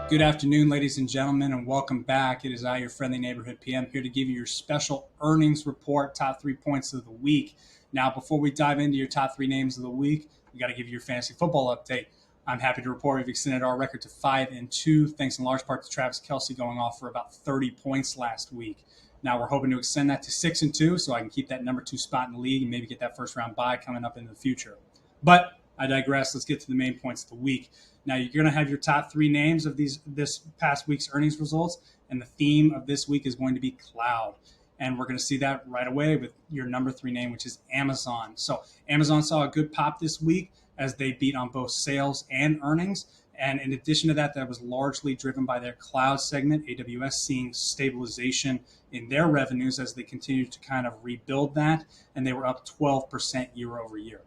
Good afternoon, ladies and gentlemen, and welcome back. It is I, your friendly neighborhood PM, here to give you your special earnings report, top 3 points of the week. Now, before we dive into your top 3 names of the week, we got to give you your fantasy football update. I'm happy to report we've extended our record to 5-2, thanks in large part to Travis Kelce going off for about 30 points last week. Now, we're hoping to extend that to 6-2 so I can keep that number 2 spot in the league and maybe get that first round bye coming up in the future. But I digress. Let's get to the main points of the week. Now, you're going to have your top 3 names of this past week's earnings results, and the theme of this week is going to be cloud. And we're going to see that right away with your number 3 name, which is Amazon. So Amazon saw a good pop this week as they beat on both sales and earnings. And in addition to that, that was largely driven by their cloud segment, AWS seeing stabilization in their revenues as they continued to kind of rebuild that, and they were up 12% year over year.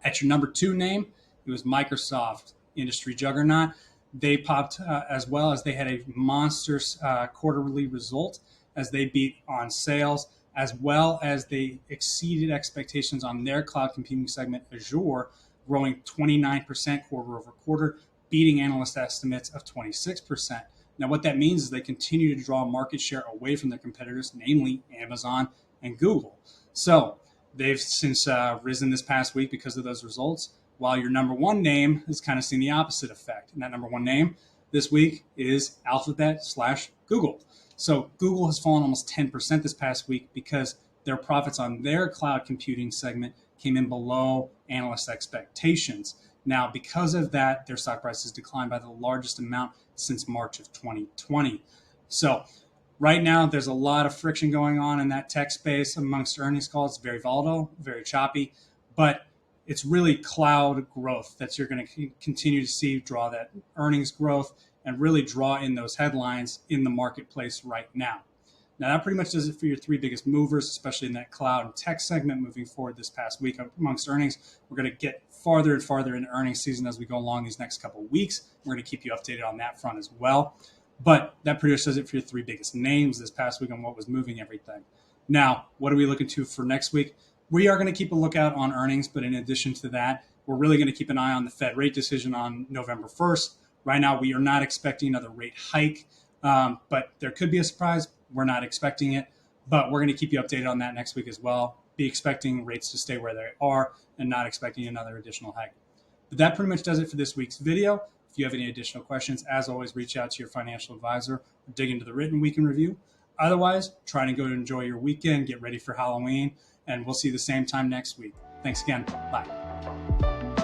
At your number 2 name, it was Microsoft, industry juggernaut. They popped as well as they had a monstrous quarterly result as they beat on sales, as well as they exceeded expectations on their cloud computing segment, Azure, growing 29% quarter over quarter, beating analyst estimates of 26%. Now, what that means is they continue to draw market share away from their competitors, namely Amazon and Google. So they've since risen this past week because of those results, while your number 1 name has kind of seen the opposite effect. And that number 1 name this week is Alphabet/Google. So Google has fallen almost 10% this past week because their profits on their cloud computing segment came in below analyst expectations. Now, because of that, their stock price has declined by the largest amount since March of 2020. So right now, there's a lot of friction going on in that tech space amongst earnings calls. It's very volatile, very choppy, but it's really cloud growth that you're going to continue to see draw that earnings growth and really draw in those headlines in the marketplace right now. Now, that pretty much does it for your 3 biggest movers, especially in that cloud and tech segment moving forward this past week amongst earnings. We're going to get farther and farther into earnings season as we go along these next couple of weeks. We're going to keep you updated on that front as well. But that pretty much does it for your 3 biggest names this past week on what was moving everything. Now, what are we looking to for next week? We are going to keep a lookout on earnings, but in addition to that, we're really going to keep an eye on the Fed rate decision on November 1st. Right now, we are not expecting another rate hike, but there could be a surprise. We're not expecting it, but we're going to keep you updated on that next week as well. Be expecting rates to stay where they are and not expecting another additional hike. But that pretty much does it for this week's video. If you have any additional questions, as always, reach out to your financial advisor or dig into the written weekend review. Otherwise, try to go enjoy your weekend, get ready for Halloween, and we'll see you the same time next week. Thanks again. Bye.